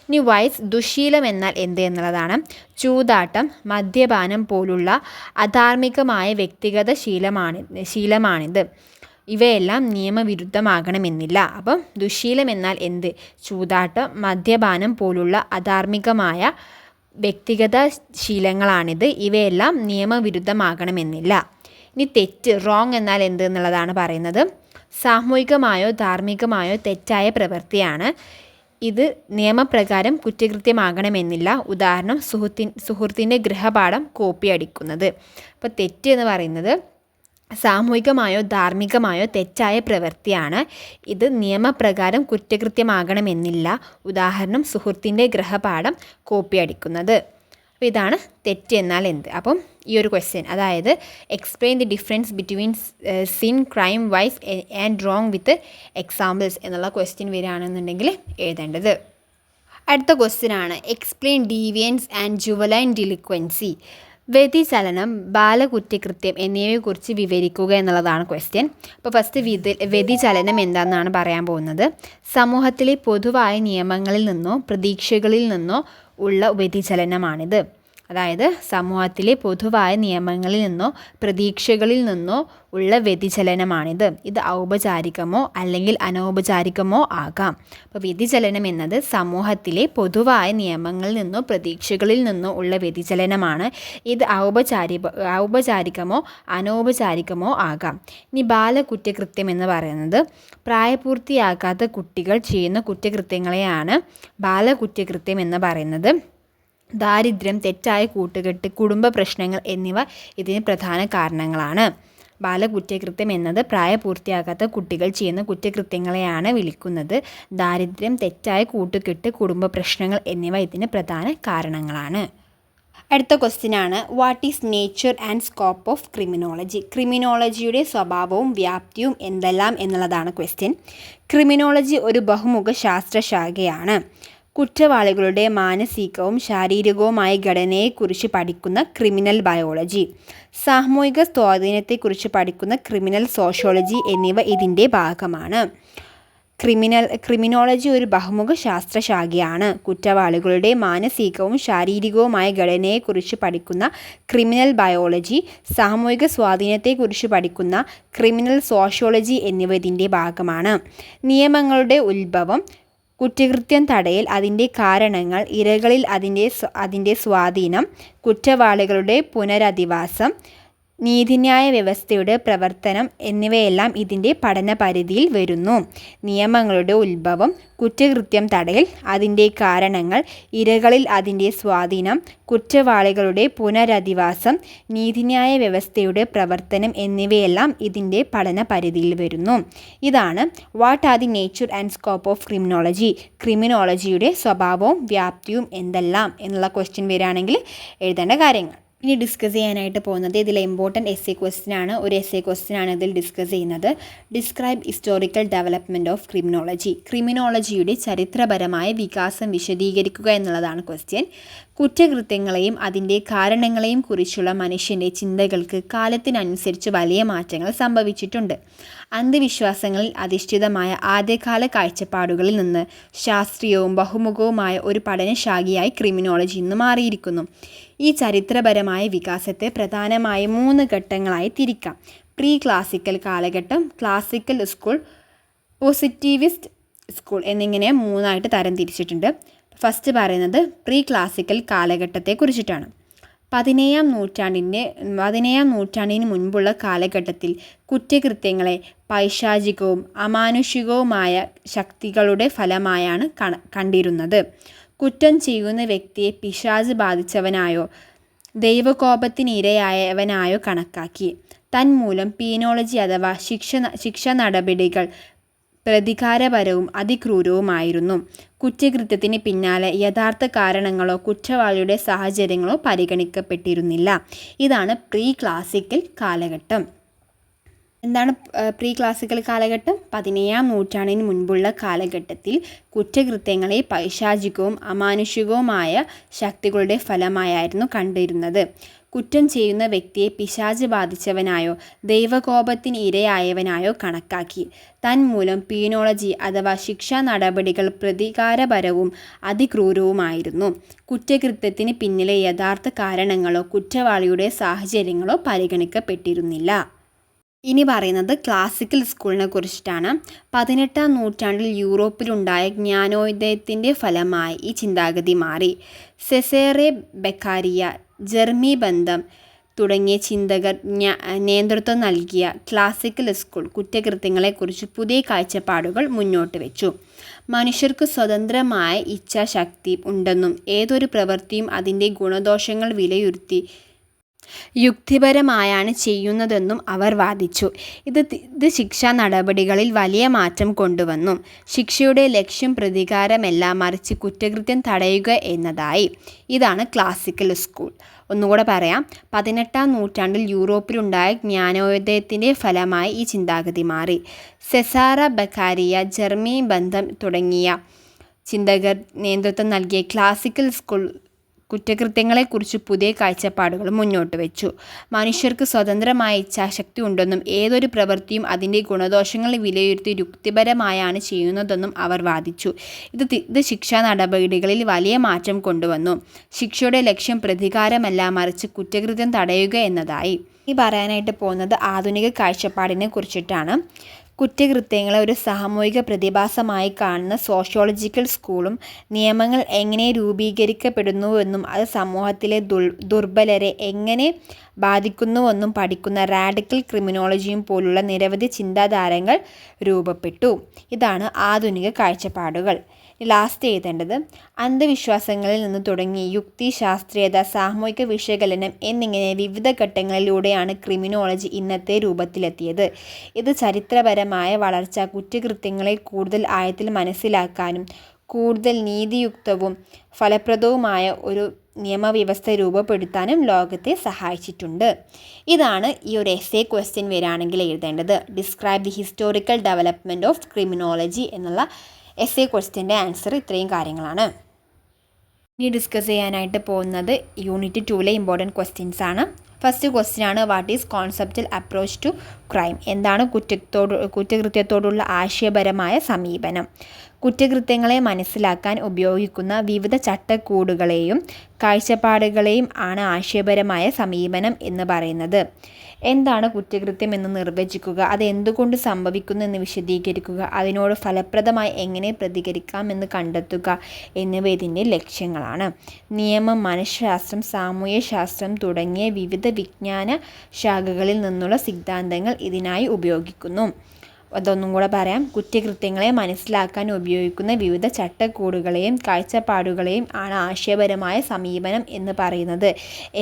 ഇനി വൈസ് ദുശ്ശീലം എന്നാൽ എന്ത് എന്നുള്ളതാണ്. ചൂതാട്ടം, മദ്യപാനം പോലുള്ള അധാർമികമായ വ്യക്തിഗത ശീലമാണിത്. ഇവയെല്ലാം നിയമവിരുദ്ധമാകണമെന്നില്ല. അപ്പം ദുശ്ശീലം എന്നാൽ എന്ത്? ചൂതാട്ടം, മദ്യപാനം പോലുള്ള അധാർമികമായ വ്യക്തിഗത ശീലങ്ങളാണിത്. ഇവയെല്ലാം നിയമവിരുദ്ധമാകണമെന്നില്ല. ഇനി തെറ്റ്, റോങ് എന്നാൽ എന്ത് എന്നുള്ളതാണ് പറയുന്നത്. സാമൂഹികമായോ ധാർമ്മികമായോ തെറ്റായ പ്രവൃത്തിയാണ്. ഇത് നിയമപ്രകാരം കുറ്റകൃത്യമാകണമെന്നില്ല. ഉദാഹരണം സുഹൃത്തിൻ്റെ ഗൃഹപാഠം കോപ്പി അടിക്കുന്നത്. അപ്പോൾ തെറ്റ് എന്ന് പറയുന്നത് സാമൂഹികമായോ ധാർമ്മികമായോ തെറ്റായ പ്രവൃത്തിയാണ്. ഇത് നിയമപ്രകാരം കുറ്റകൃത്യമാകണമെന്നില്ല. ഉദാഹരണം സുഹൃത്തിൻ്റെ ഗൃഹപാഠം കോപ്പി അടിക്കുന്നത്. അപ്പോൾ ഇതാണ് തെറ്റ് എന്നാൽ എന്ത്. അപ്പം ഈ ഒരു ക്വസ്റ്റ്യൻ, അതായത് explain the difference between sin, crime, vice and wrong with examples എന്നുള്ള ക്വസ്റ്റ്യൻ വരികയാണെന്നുണ്ടെങ്കിൽ എഴുതേണ്ടത്. അടുത്ത ക്വസ്റ്റ്യൻ ആണ് എക്സ്പ്ലെയിൻ ഡീവിയൻസ് ആൻഡ് ജുവലൈൻ ഡിലിക്വൻസി. വ്യതിചലനം, ബാലകുറ്റകൃത്യം എന്നിവയെക്കുറിച്ച് വിവരിക്കുക എന്നുള്ളതാണ് ക്വസ്റ്റ്യൻ. അപ്പോൾ ഫസ്റ്റ് വ്യതിചലനം എന്താണെന്നാണ് പറയാൻ പോകുന്നത്. സമൂഹത്തിലെ പൊതുവായ നിയമങ്ങളിൽ നിന്നോ പ്രതീക്ഷകളിൽ നിന്നോ ഉള്ള വ്യതിചലനമാണിത്. അതായത് സമൂഹത്തിലെ പൊതുവായ നിയമങ്ങളിൽ നിന്നോ പ്രതീക്ഷകളിൽ നിന്നോ ഉള്ള വ്യതിചലനമാണിത്. ഇത് ഔപചാരികമോ അല്ലെങ്കിൽ അനൗപചാരികമോ ആകാം. അപ്പോൾ വ്യതിചലനം എന്നത് സമൂഹത്തിലെ പൊതുവായ നിയമങ്ങളിൽ നിന്നോ പ്രതീക്ഷകളിൽ നിന്നോ ഉള്ള വ്യതിചലനമാണ്. ഇത് ഔപചാരികമോ അനൗപചാരികമോ ആകാം. ഇനി ബാലകുറ്റകൃത്യം എന്ന് പറയുന്നത് പ്രായപൂർത്തിയാകാത്ത കുട്ടികൾ ചെയ്യുന്ന കുറ്റകൃത്യങ്ങളെയാണ് ബാലകുറ്റകൃത്യം എന്ന് പറയുന്നത്. ദാരിദ്ര്യം, തെറ്റായ കൂട്ടുകെട്ട്, കുടുംബ പ്രശ്നങ്ങൾ എന്നിവ ഇതിന് പ്രധാന കാരണങ്ങളാണ്. ബാലകുറ്റകൃത്യം എന്നത് പ്രായപൂർത്തിയാകാത്ത കുട്ടികൾ ചെയ്യുന്ന കുറ്റകൃത്യങ്ങളെയാണ് വിളിക്കുന്നത്. ദാരിദ്ര്യം, തെറ്റായ കൂട്ടുകെട്ട്, കുടുംബ പ്രശ്നങ്ങൾ എന്നിവ ഇതിന് പ്രധാന കാരണങ്ങളാണ്. അടുത്ത ക്വസ്റ്റ്യൻ ആണ് what is nature and scope of criminology. ക്രിമിനോളജിയുടെ സ്വഭാവവും വ്യാപ്തിയും എന്തെല്ലാം എന്നുള്ളതാണ് ക്വസ്റ്റ്യൻ. ക്രിമിനോളജി ഒരു ബഹുമുഖ ശാസ്ത്രശാഖയാണ്. കുറ്റവാളികളുടെ മാനസികവും ശാരീരികവുമായ ഘടനയെക്കുറിച്ച് പഠിക്കുന്ന ക്രിമിനൽ ബയോളജി, സാമൂഹിക സ്വാധീനത്തെക്കുറിച്ച് പഠിക്കുന്ന ക്രിമിനൽ സോഷ്യോളജി എന്നിവ ഇതിൻ്റെ ഭാഗമാണ്. ക്രിമിനോളജി ഒരു ബഹുമുഖ ശാസ്ത്രശാഖയാണ്. കുറ്റവാളികളുടെ മാനസികവും ശാരീരികവുമായ ഘടനയെക്കുറിച്ച് പഠിക്കുന്ന ക്രിമിനൽ ബയോളജി, സാമൂഹിക സ്വാധീനത്തെക്കുറിച്ച് പഠിക്കുന്ന ക്രിമിനൽ സോഷ്യോളജി എന്നിവ ഇതിൻ്റെ ഭാഗമാണ്. നിയമങ്ങളുടെ ഉത്ഭവം, കുറ്റകൃത്യം തടയൽ, അതിൻ്റെ കാരണങ്ങൾ, ഇരകളിൽ അതിൻ്റെ സ്വാധീനം, കുറ്റവാളികളുടെ പുനരധിവാസം, നീതിന്യായ വ്യവസ്ഥയുടെ പ്രവർത്തനം എന്നിവയെല്ലാം ഇതിൻ്റെ പഠന പരിധിയിൽ വരുന്നു. നിയമങ്ങളുടെ ഉത്ഭവം, കുറ്റകൃത്യം തടയൽ, അതിൻ്റെ കാരണങ്ങൾ, ഇരകളിൽ അതിൻ്റെ സ്വാധീനം, കുറ്റവാളികളുടെ പുനരധിവാസം, നീതിന്യായ വ്യവസ്ഥയുടെ പ്രവർത്തനം എന്നിവയെല്ലാം ഇതിൻ്റെ പഠന പരിധിയിൽ വരുന്നു. ഇതാണ് what are the nature and scope of criminology. ക്രിമിനോളജിയുടെ സ്വഭാവവും വ്യാപ്തിയും എന്തെല്ലാം എന്നുള്ള ക്വസ്റ്റ്യൻ വരികയാണെങ്കിൽ എഴുതേണ്ട കാര്യങ്ങൾ. ഇനി ഡിസ്കസ് ചെയ്യാനായിട്ട് പോകുന്നത് ഇതിലെ ഇമ്പോർട്ടൻറ്റ് എസ്സേ ക്വസ്റ്റ്യൻ ആണ്. ഒരു എസ്സേ ക്വസ്റ്റ്യൻ ആണ് ഇതിൽ ഡിസ്കസ് ചെയ്യുന്നത്. Describe historical development of criminology. ക്രിമിനോളജിയുടെ ചരിത്രപരമായ വികാസം വിശദീകരിക്കുക എന്നുള്ളതാണ് ക്വസ്റ്റ്യൻ. കുറ്റകൃത്യങ്ങളെയും അതിൻ്റെ കാരണങ്ങളെയും കുറിച്ചുള്ള മനുഷ്യൻ്റെ ചിന്തകൾക്ക് കാലത്തിനനുസരിച്ച് വലിയ മാറ്റങ്ങൾ സംഭവിച്ചിട്ടുണ്ട്. അന്ധവിശ്വാസങ്ങളിൽ അധിഷ്ഠിതമായ ആദ്യകാല കാഴ്ചപ്പാടുകളിൽ നിന്ന് ശാസ്ത്രീയവും ബഹുമുഖവുമായ ഒരു പഠനശാഖയായി ക്രിമിനോളജി ഇന്ന് മാറിയിരിക്കുന്നു. ഈ ചരിത്രപരമായ വികാസത്തെ പ്രധാനമായും 3 ഘട്ടങ്ങളായി തിരിക്കാം. പ്രീ ക്ലാസിക്കൽ കാലഘട്ടം, ക്ലാസിക്കൽ സ്കൂൾ, പോസിറ്റിവിസ്റ്റ് സ്കൂൾ എന്നിങ്ങനെ 3ആയിട്ട് തരം തിരിച്ചിട്ടുണ്ട്. ഫസ്റ്റ് പറയുന്നത് പ്രീ ക്ലാസിക്കൽ കാലഘട്ടത്തെക്കുറിച്ചിട്ടാണ്. 17ാം നൂറ്റാണ്ടിന് മുൻപുള്ള കാലഘട്ടത്തിൽ കുറ്റകൃത്യങ്ങളെ പൈശാചികവും അമാനുഷികവുമായ ശക്തികളുടെ ഫലമായാണ് കണ്ടിരുന്നത്. കുറ്റം ചെയ്യുന്ന വ്യക്തിയെ പിശാച് ബാധിച്ചവനായോ ദൈവകോപത്തിനിരയായവനായോ കണക്കാക്കി. തന്മൂലം പീനോളജി അഥവാ ശിക്ഷ നടപടികൾ പ്രതികാരപരവും അതിക്രൂരവുമായിരുന്നു. കുറ്റകൃത്യത്തിന് പിന്നാലെ യഥാർത്ഥ കാരണങ്ങളോ കുറ്റവാളിയുടെ സാഹചര്യങ്ങളോ പരിഗണിക്കപ്പെട്ടിരുന്നില്ല. ഇതാണ് പ്രീ ക്ലാസിക്കൽ കാലഘട്ടം. എന്താണ് പ്രീ ക്ലാസിക്കൽ കാലഘട്ടം? 17-ാം നൂറ്റാണ്ടിന് മുൻപുള്ള കാലഘട്ടത്തിൽ കുറ്റകൃത്യങ്ങളെ പൈശാചികവും അമാനുഷികവുമായ ശക്തികളുടെ ഫലമായായിരുന്നു കണ്ടിരുന്നത്. കുറ്റം ചെയ്യുന്ന വ്യക്തിയെ പിശാച് ബാധിച്ചവനായോ ദൈവകോപത്തിന് ഇരയായവനായോ കണക്കാക്കി. തന്മൂലം പീനോളജി അഥവാ ശിക്ഷാ നടപടികൾ പ്രതികാരപരവും അതിക്രൂരവുമായിരുന്നു. കുറ്റകൃത്യത്തിന് പിന്നിലെ യഥാർത്ഥ കാരണങ്ങളോ കുറ്റവാളിയുടെ സാഹചര്യങ്ങളോ പരിഗണിക്കപ്പെട്ടിരുന്നില്ല. ഇനി പറയുന്നത് ക്ലാസിക്കൽ സ്കൂളിനെ കുറിച്ചിട്ടാണ്. 18-ാം നൂറ്റാണ്ടിൽ യൂറോപ്പിലുണ്ടായ ജ്ഞാനോദയത്തിൻ്റെ ഫലമായി ഈ ചിന്താഗതി മാറി. സെസേറെ ബെക്കാരിയ, ജെർമി ബന്തം തുടങ്ങിയ ചിന്തകർ നേതൃത്വം നൽകിയ ക്ലാസിക്കൽ സ്കൂൾ കുറ്റകൃത്യങ്ങളെക്കുറിച്ച് പുതിയ കാഴ്ചപ്പാടുകൾ മുന്നോട്ട് വെച്ചു. മനുഷ്യർക്ക് സ്വതന്ത്രമായ ഇച്ഛാശക്തി ഉണ്ടെന്നും ഏതൊരു പ്രവൃത്തിയും അതിൻ്റെ ഗുണദോഷങ്ങൾ വിലയിരുത്തി യുക്തിപരമായാണ് ചെയ്യുന്നതെന്നും അവർ വാദിച്ചു. ഇത് ശിക്ഷാ നടപടികളിൽ വലിയ മാറ്റം കൊണ്ടുവന്നു. ശിക്ഷയുടെ ലക്ഷ്യം പ്രതികാരമല്ല, മറിച്ച് കുറ്റകൃത്യം തടയുക എന്നതായി. ഇതാണ് ക്ലാസിക്കൽ സ്കൂൾ. ഒന്നുകൂടെ പറയാം. 18-ാം നൂറ്റാണ്ടിൽ യൂറോപ്പിലുണ്ടായ ജ്ഞാനോദയത്തിൻ്റെ ഫലമായി ഈ ചിന്താഗതി മാറി. സെസാറ ബെക്കാരിയ, ജെർമി ബന്തം തുടങ്ങിയ ചിന്തകർ നേതൃത്വം നൽകിയ ക്ലാസിക്കൽ സ്കൂൾ കുറ്റകൃത്യങ്ങളെക്കുറിച്ച് പുതിയ കാഴ്ചപ്പാടുകൾ മുന്നോട്ട് വെച്ചു. മനുഷ്യർക്ക് സ്വതന്ത്രമായ ഇച്ഛാശക്തി ഉണ്ടെന്നും ഏതൊരു പ്രവൃത്തിയും അതിൻ്റെ ഗുണദോഷങ്ങൾ വിലയിരുത്തി യുക്തിപരമായാണ് ചെയ്യുന്നതെന്നും അവർ വാദിച്ചു. ഇത് ശിക്ഷാ നടപടികളിൽ വലിയ മാറ്റം കൊണ്ടുവന്നു. ശിക്ഷയുടെ ലക്ഷ്യം പ്രതികാരമല്ല, മറിച്ച് കുറ്റകൃത്യം തടയുക എന്നതായി. ഈ പറയാനായിട്ട് പോകുന്നത് ആധുനിക കാഴ്ചപ്പാടിനെ കുറിച്ചിട്ടാണ്. കുറ്റകൃത്യങ്ങളെ ഒരു സാമൂഹിക പ്രതിഭാസമായി കാണുന്ന സോഷ്യോളജിക്കൽ സ്കൂളും നിയമങ്ങൾ എങ്ങനെ രൂപീകരിക്കപ്പെടുന്നുവെന്നും അത് സമൂഹത്തിലെ ദുർബലരെ എങ്ങനെ ബാധിക്കുന്നുവെന്നും പഠിക്കുന്ന റാഡിക്കൽ ക്രിമിനോളജിയും പോലുള്ള നിരവധി ചിന്താധാരകൾ രൂപപ്പെട്ടു. ഇതാണ് ആധുനിക കാഴ്ചപ്പാടുകൾ. ലാസ്റ്റ് എഴുതേണ്ടത് അന്ധവിശ്വാസങ്ങളിൽ നിന്ന് തുടങ്ങി യുക്തി, ശാസ്ത്രീയത, സാമൂഹിക വിശകലനം എന്നിങ്ങനെ വിവിധ ഘട്ടങ്ങളിലൂടെയാണ് ക്രിമിനോളജി ഇന്നത്തെ രൂപത്തിലെത്തിയത്. ഇത് ചരിത്രപരമായ വളർച്ച കുറ്റകൃത്യങ്ങളെ കൂടുതൽ ആഴത്തിൽ മനസ്സിലാക്കാനും കൂടുതൽ നീതിയുക്തവും ഫലപ്രദവുമായ ഒരു നിയമവ്യവസ്ഥ രൂപപ്പെടുത്താനും ലോകത്തെ സഹായിച്ചിട്ടുണ്ട്. ഇതാണ് ഈ ഒരു എസ്സേ ക്വസ്റ്റ്യൻ വരികയാണെങ്കിൽ എഴുതേണ്ടത്. Describe the historical development of criminology എന്നുള്ള എസ്സേ ക്വസ്റ്റ്യൻ്റെ ആൻസർ ഇത്രയും കാര്യങ്ങളാണ്. ഇനി ഡിസ്കസ് ചെയ്യാനായിട്ട് പോകുന്നത് യൂണിറ്റ് 2-ലെ ഇമ്പോർട്ടൻറ്റ് ക്വസ്റ്റ്യൻസ് ആണ്. ഫസ്റ്റ് ക്വസ്റ്റ്യൻ ആണ്, what is conceptual approach to crime? എന്താണ് കുറ്റകൃത്യത്തോടുള്ള ആശയപരമായ സമീപനം? കുറ്റകൃത്യങ്ങളെ മനസ്സിലാക്കാൻ ഉപയോഗിക്കുന്ന വിവിധ ചട്ടക്കൂടുകളെയും കാഴ്ചപ്പാടുകളെയും ആണ് ആശയപരമായ സമീപനം എന്ന് പറയുന്നത്. എന്താണ് കുറ്റകൃത്യം എന്ന് നിർവചിക്കുക, അത് എന്തുകൊണ്ട് സംഭവിക്കുന്നു എന്ന് വിശദീകരിക്കുക, അതിനോട് ഫലപ്രദമായി എങ്ങനെ പ്രതികരിക്കാം എന്ന് കണ്ടെത്തുക എന്നിവ ഇതിൻ്റെ ലക്ഷ്യങ്ങളാണ്. നിയമം, മനഃശാസ്ത്രം, സാമൂഹ്യശാസ്ത്രം തുടങ്ങിയ വിവിധ വിജ്ഞാന ശാഖകളിൽ നിന്നുള്ള സിദ്ധാന്തങ്ങൾ ഇതിനായി ഉപയോഗിക്കുന്നു. അതൊന്നും കൂടെ പറയാം. കുറ്റകൃത്യങ്ങളെ മനസ്സിലാക്കാൻ ഉപയോഗിക്കുന്ന വിവിധ ചട്ടക്കൂടുകളെയും കാഴ്ചപ്പാടുകളെയും ആണ് ആശയപരമായ സമീപനം എന്ന് പറയുന്നത്.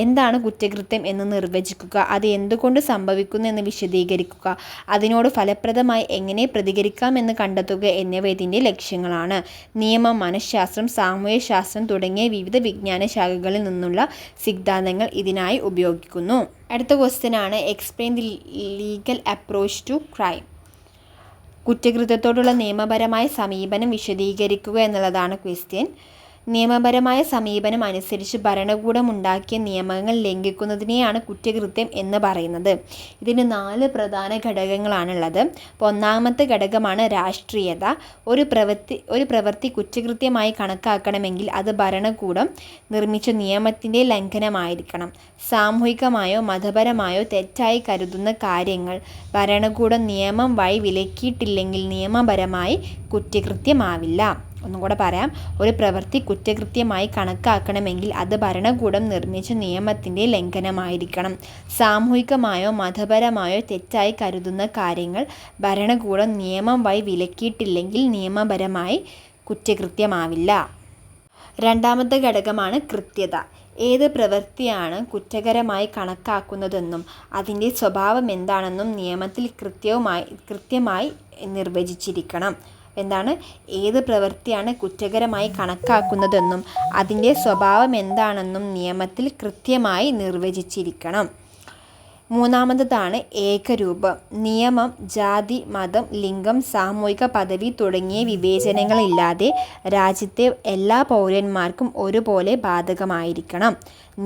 എന്താണ് കുറ്റകൃത്യം എന്ന് നിർവചിക്കുക, അത് എന്തുകൊണ്ട് സംഭവിക്കുന്നു എന്ന് വിശദീകരിക്കുക, അതിനോട് ഫലപ്രദമായി എങ്ങനെ പ്രതികരിക്കാം എന്ന് കണ്ടെത്തുക എന്നിവ ഇതിൻ്റെ ലക്ഷ്യങ്ങളാണ്. നിയമം, മനഃശാസ്ത്രം, സാമൂഹ്യശാസ്ത്രം തുടങ്ങിയ വിവിധ വിജ്ഞാന ശാഖകളിൽ നിന്നുള്ള സിദ്ധാന്തങ്ങൾ ഇതിനായി ഉപയോഗിക്കുന്നു. അടുത്ത ക്വസ്റ്റ്യൻ ആണ്, explain the legal approach to crime. കുറ്റകൃത്യത്തോടുള്ള നിയമപരമായ സമീപനം വിശദീകരിക്കുക എന്നുള്ളതാണ് ക്വസ്റ്റ്യൻ. നിയമപരമായ സമീപനം അനുസരിച്ച് ഭരണകൂടം ഉണ്ടാക്കിയ നിയമങ്ങൾ ലംഘിക്കുന്നതിനെയാണ് കുറ്റകൃത്യം എന്ന് പറയുന്നത്. ഇതിന് 4 പ്രധാന ഘടകങ്ങളാണുള്ളത്. അപ്പോൾ ഒന്നാമത്തെ ഘടകമാണ് രാഷ്ട്രീയത. ഒരു പ്രവൃത്തി കുറ്റകൃത്യമായി കണക്കാക്കണമെങ്കിൽ അത് ഭരണകൂടം നിർമ്മിച്ച നിയമത്തിൻ്റെ ലംഘനമായിരിക്കണം. സാമൂഹികമായോ മതപരമായോ തെറ്റായി കരുതുന്ന കാര്യങ്ങൾ ഭരണകൂടം നിയമം വഴി വിലക്കിയിട്ടില്ലെങ്കിൽ നിയമപരമായി കുറ്റകൃത്യമാവില്ല. ഒന്നും കൂടെ പറയാം. ഒരു പ്രവൃത്തി കുറ്റകൃത്യമായി കണക്കാക്കണമെങ്കിൽ അത് ഭരണകൂടം നിർമ്മിച്ച നിയമത്തിൻ്റെ ലംഘനമായിരിക്കണം. സാമൂഹികമായോ മതപരമായോ തെറ്റായി കരുതുന്ന കാര്യങ്ങൾ ഭരണകൂടം നിയമം വഴി വിലക്കിയിട്ടില്ലെങ്കിൽ നിയമപരമായി കുറ്റകൃത്യമാവില്ല. രണ്ടാമത്തെ ഘടകമാണ് കൃത്യത. ഏത് പ്രവൃത്തിയാണ് കുറ്റകരമായി കണക്കാക്കുന്നതെന്നും അതിൻ്റെ സ്വഭാവം എന്താണെന്നും നിയമത്തിൽ കൃത്യമായി നിർവചിച്ചിരിക്കണം. എന്താണ്? ഏത് പ്രവൃത്തിയാണ് കുറ്റകരമായി കണക്കാക്കുന്നതെന്നും അതിൻ്റെ സ്വഭാവം എന്താണെന്നും നിയമത്തിൽ കൃത്യമായി നിർവചിച്ചിരിക്കണം. മൂന്നാമത്തതാണ് ഏകരൂപം. നിയമം ജാതി, മതം, ലിംഗം, സാമൂഹിക പദവി തുടങ്ങിയ വിവേചനങ്ങളില്ലാതെ രാജ്യത്തെ എല്ലാ പൗരന്മാർക്കും ഒരുപോലെ ബാധകമായിരിക്കണം.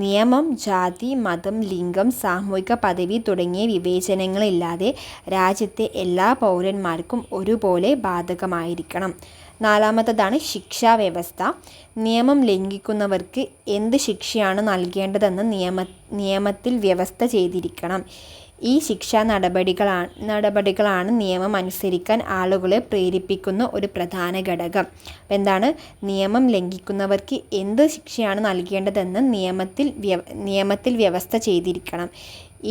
നിയമം ജാതി, മതം, ലിംഗം, സാമൂഹിക പദവി തുടങ്ങിയ വിവേചനങ്ങളില്ലാതെ രാജ്യത്തെ എല്ലാ പൗരന്മാർക്കും ഒരുപോലെ ബാധകമായിരിക്കണം. നാലാമത്തതാണ് ശിക്ഷാവ്യവസ്ഥ. നിയമം ലംഘിക്കുന്നവർക്ക് എന്ത് ശിക്ഷയാണ് നൽകേണ്ടതെന്ന് നിയമത്തിൽ വ്യവസ്ഥ ചെയ്തിരിക്കണം. ഈ ശിക്ഷാ നടപടികളാണ് നിയമം അനുസരിക്കാൻ ആളുകളെ പ്രേരിപ്പിക്കുന്ന ഒരു പ്രധാന ഘടകം. അപ്പോൾ എന്താണ്? നിയമം ലംഘിക്കുന്നവർക്ക് എന്ത് ശിക്ഷയാണ് നൽകേണ്ടതെന്ന് നിയമത്തിൽ വ്യവസ്ഥ ചെയ്തിരിക്കണം.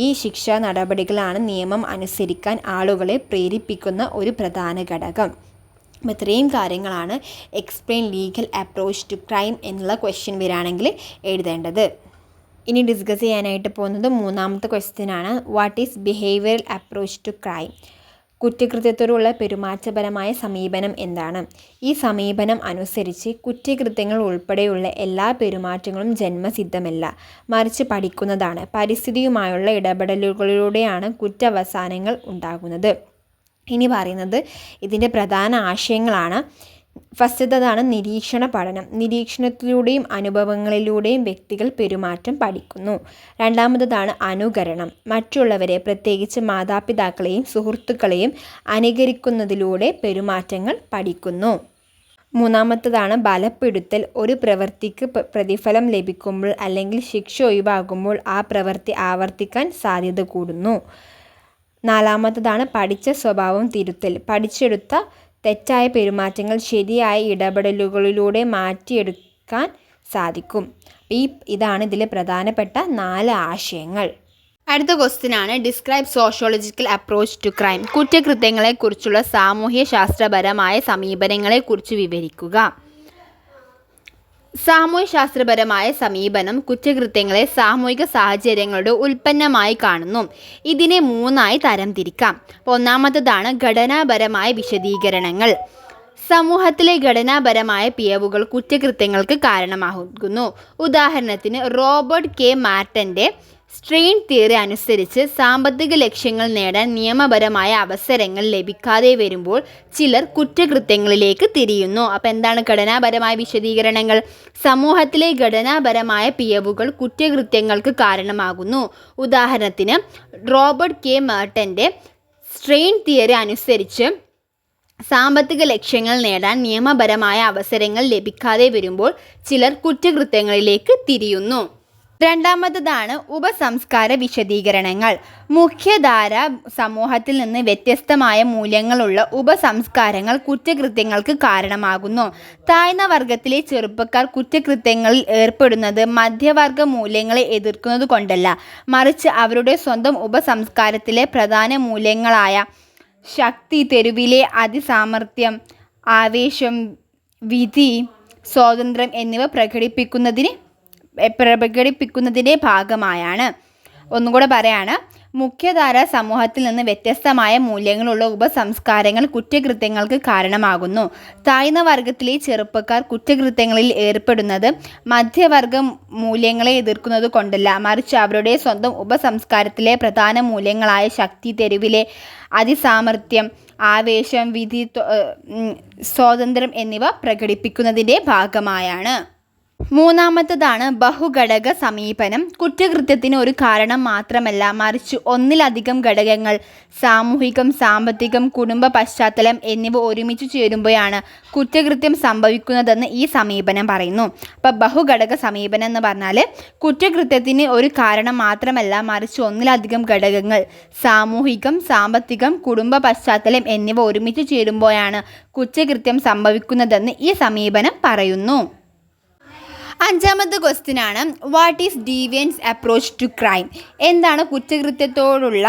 ഈ ശിക്ഷാ നടപടികളാണ് നിയമം അനുസരിക്കാൻ ആളുകളെ പ്രേരിപ്പിക്കുന്ന ഒരു പ്രധാന ഘടകം. അപ്പോൾ ഇത്രയും കാര്യങ്ങളാണ് explain legal approach to crime എന്നുള്ള ക്വസ്റ്റ്യൻ വരികയാണെങ്കിൽ എഴുതേണ്ടത്. ഇനി ഡിസ്കസ് ചെയ്യാനായിട്ട് പോകുന്നത് മൂന്നാമത്തെ ക്വസ്റ്റ്യനാണ്. What is behavioural approach to crime? കുറ്റകൃത്യത്തോടുള്ള പെരുമാറ്റപരമായ സമീപനം എന്താണ്? ഈ സമീപനം അനുസരിച്ച് കുറ്റകൃത്യങ്ങൾ ഉൾപ്പെടെയുള്ള എല്ലാ പെരുമാറ്റങ്ങളും ജന്മസിദ്ധമല്ല, മറിച്ച് പഠിക്കുന്നതാണ്. പരിസ്ഥിതിയുമായുള്ള ഇടപെടലുകളിലൂടെയാണ് കുറ്റാവസാനങ്ങൾ ഉണ്ടാകുന്നത്. ഇനി പറയുന്നത് ഇതിൻ്റെ പ്രധാന ആശയങ്ങളാണ്. ഫസ്റ്റത്തേതാണ് നിരീക്ഷണ പഠനം. നിരീക്ഷണത്തിലൂടെയും അനുഭവങ്ങളിലൂടെയും വ്യക്തികൾ പെരുമാറ്റം പഠിക്കുന്നു. രണ്ടാമത്തേതാണ് അനുകരണം. മറ്റുള്ളവരെ, പ്രത്യേകിച്ച് മാതാപിതാക്കളെയും സുഹൃത്തുക്കളെയും അനുകരിക്കുന്നതിലൂടെ പെരുമാറ്റങ്ങൾ പഠിക്കുന്നു. മൂന്നാമത്തേതാണ് ബലപ്പെടുത്തൽ. ഒരു പ്രവൃത്തിക്ക് പ്രതിഫലം ലഭിക്കുമ്പോൾ അല്ലെങ്കിൽ ശിക്ഷ ഒഴിവാകുമ്പോൾ ആ പ്രവൃത്തി ആവർത്തിക്കാൻ സാധ്യത കൂടുന്നു. നാലാമത്തേതാണ് പഠിച്ച സ്വഭാവം തിരുത്തൽ. പഠിച്ചെടുത്ത തെറ്റായ പെരുമാറ്റങ്ങൾ ശരിയായ ഇടപെടലുകളിലൂടെ മാറ്റിയെടുക്കാൻ സാധിക്കും. ഇതാണ് ഇതിലെ പ്രധാനപ്പെട്ട 4 ആശയങ്ങൾ. അടുത്ത ക്വസ്റ്റ്യനാണ് describe sociological approach to crime. കുറ്റകൃത്യങ്ങളെക്കുറിച്ചുള്ള സാമൂഹ്യ ശാസ്ത്രപരമായ സമീപനങ്ങളെക്കുറിച്ച് വിവരിക്കുക. സാമൂഹ്യശാസ്ത്രപരമായ സമീപനം കുറ്റകൃത്യങ്ങളെ സാമൂഹിക സാഹചര്യങ്ങളുടെ ഉൽപ്പന്നമായി കാണുന്നു. ഇതിനെ 3ആയി തരംതിരിക്കാം. ഒന്നാമത്തേതാണ് ഘടനാപരമായ വിശദീകരണങ്ങൾ. സമൂഹത്തിലെ ഘടനാപരമായ പിഴവുകൾ കുറ്റകൃത്യങ്ങൾക്ക് കാരണമാകുന്നു. ഉദാഹരണത്തിന് റോബർട്ട് കെ മാർട്ടൻ്റെ സ്ട്രെയിൻ തിയറി അനുസരിച്ച് സാമ്പത്തിക ലക്ഷ്യങ്ങൾ നേടാൻ നിയമപരമായ അവസരങ്ങൾ ലഭിക്കാതെ വരുമ്പോൾ ചിലർ കുറ്റകൃത്യങ്ങളിലേക്ക് തിരിയുന്നു. അപ്പോൾ എന്താണ് ഘടനാപരമായ വിശദീകരണങ്ങൾ? സമൂഹത്തിലെ ഘടനാപരമായ പിഴവുകൾ കുറ്റകൃത്യങ്ങൾക്ക് കാരണമാകുന്നു. ഉദാഹരണത്തിന് റോബർട്ട് കെ മാർട്ടൻ്റെ സ്ട്രെയിൻ തിയറി അനുസരിച്ച് സാമ്പത്തിക ലക്ഷ്യങ്ങൾ നേടാൻ നിയമപരമായ അവസരങ്ങൾ ലഭിക്കാതെ വരുമ്പോൾ ചിലർ കുറ്റകൃത്യങ്ങളിലേക്ക് തിരിയുന്നു. രണ്ടാമത്തേതാണ് ഉപസംസ്കാര വിശദീകരണങ്ങൾ. മുഖ്യധാര സമൂഹത്തിൽ നിന്ന് വ്യത്യസ്തമായ മൂല്യങ്ങളുള്ള ഉപസംസ്കാരങ്ങൾ കുറ്റകൃത്യങ്ങൾക്ക് കാരണമാകുന്നു. താഴ്ന്ന വർഗത്തിലെ ചെറുപ്പക്കാർ കുറ്റകൃത്യങ്ങളിൽ ഏർപ്പെടുന്നത് മധ്യവർഗ മൂല്യങ്ങളെ എതിർക്കുന്നത് കൊണ്ടല്ല, മറിച്ച് അവരുടെ സ്വന്തം ഉപസംസ്കാരത്തിലെ പ്രധാന മൂല്യങ്ങളായ ശക്തി, തെരുവിലെ അതിസാമർത്ഥ്യം, ആവേശം, വിധി, സ്വാതന്ത്ര്യം എന്നിവ പ്രകടിപ്പിക്കുന്നതിൻ്റെ ഭാഗമായാണ്. ഒന്നുകൂടെ പറയാണ്. മുഖ്യധാര സമൂഹത്തിൽ നിന്ന് വ്യത്യസ്തമായ മൂല്യങ്ങളുള്ള ഉപസംസ്കാരങ്ങൾ കുറ്റകൃത്യങ്ങൾക്ക് കാരണമാകുന്നു. താഴ്ന്ന വർഗത്തിലെ ചെറുപ്പക്കാർ കുറ്റകൃത്യങ്ങളിൽ ഏർപ്പെടുന്നത് മധ്യവർഗ മൂല്യങ്ങളെ എതിർക്കുന്നത് കൊണ്ടല്ല, മറിച്ച് അവരുടെ സ്വന്തം ഉപസംസ്കാരത്തിലെ പ്രധാന മൂല്യങ്ങളായ ശക്തി, തെരുവിലെ അതിസാമർത്ഥ്യം, ആവേശം, വിധി, സ്വാതന്ത്ര്യം എന്നിവ പ്രകടിപ്പിക്കുന്നതിൻ്റെ ഭാഗമായാണ്. മൂന്നാമത്തേതാണ് ബഹുഘടക സമീപനം. കുറ്റകൃത്യത്തിന് ഒരു കാരണം മാത്രമല്ല, മറിച്ച് ഒന്നിലധികം ഘടകങ്ങൾ, സാമൂഹികം, സാമ്പത്തികം, കുടുംബ പശ്ചാത്തലം എന്നിവ ഒരുമിച്ച് ചേരുമ്പോഴാണ് കുറ്റകൃത്യം സംഭവിക്കുന്നതെന്ന് ഈ സമീപനം പറയുന്നു. അപ്പോൾ ബഹുഘടക സമീപനം എന്ന് പറഞ്ഞാൽ കുറ്റകൃത്യത്തിന് ഒരു കാരണം മാത്രമല്ല, മറിച്ച് ഒന്നിലധികം ഘടകങ്ങൾ, സാമൂഹികം, സാമ്പത്തികം, കുടുംബ പശ്ചാത്തലം എന്നിവ ഒരുമിച്ച് ചേരുമ്പോഴാണ് കുറ്റകൃത്യം സംഭവിക്കുന്നതെന്ന് ഈ സമീപനം പറയുന്നു. അഞ്ചാമത്തെ ക്വസ്റ്റ്യനാണ് what is deviance approach to crime? എന്താണ് കുറ്റകൃത്യത്തോടുള്ള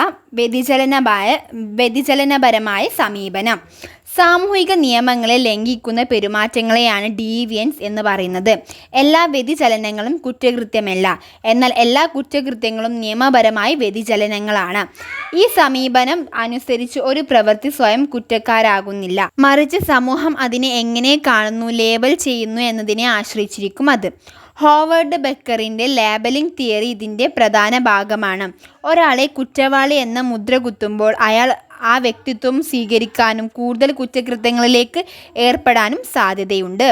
വ്യതിചലനപരമായ സമീപനം? സാമൂഹിക നിയമങ്ങളെ ലംഘിക്കുന്ന പെരുമാറ്റങ്ങളെയാണ് ഡീവിയൻസ് എന്ന് പറയുന്നത്. എല്ലാ വ്യതിചലനങ്ങളും കുറ്റകൃത്യമല്ല, എന്നാൽ എല്ലാ കുറ്റകൃത്യങ്ങളും നിയമപരമായ വ്യതിചലനങ്ങളാണ്. ഈ സമീപനം അനുസരിച്ച് ഒരു പ്രവൃത്തി സ്വയം കുറ്റക്കാരാകുന്നില്ല, മറിച്ച് സമൂഹം അതിനെ എങ്ങനെ കാണുന്നു, ലേബൽ ചെയ്യുന്നു എന്നതിനെ ആശ്രയിച്ചിരിക്കും അത്. ഹോവാർഡ് ബെക്കറിൻ്റെ ലേബലിംഗ് തിയറി ഇതിൻ്റെ പ്രധാന ഭാഗമാണ്. ഒരാളെ കുറ്റവാളി എന്ന മുദ്ര കുത്തുമ്പോൾ അയാൾ ആ വ്യക്തിത്വം സ്വീകരിക്കാനും കൂടുതൽ കുറ്റകൃത്യങ്ങളിലേക്ക് ഏർപ്പെടാനും സാധ്യതയുണ്ട്.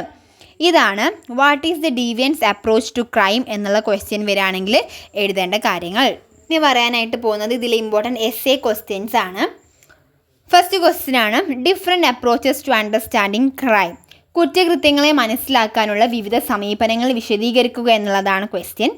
ഇതാണ് what is the deviance approach to crime എന്നുള്ള ക്വസ്റ്റ്യൻ വരികയാണെങ്കിൽ എഴുതേണ്ട കാര്യങ്ങൾ. ഇനി പറയാനായിട്ട് പോകുന്നത് ഇതിലെ ഇമ്പോർട്ടൻറ്റ് എസ്സേ ക്വസ്റ്റ്യൻസ് ആണ്. ഫസ്റ്റ് ക്വസ്റ്റ്യൻ ആണ് different approaches to understanding crime. കുറ്റകൃത്യങ്ങളെ മനസ്സിലാക്കാനുള്ള വിവിധ സമീപനങ്ങൾ വിശദീകരിക്കുക എന്നുള്ളതാണ് ക്വസ്റ്റ്യൻ.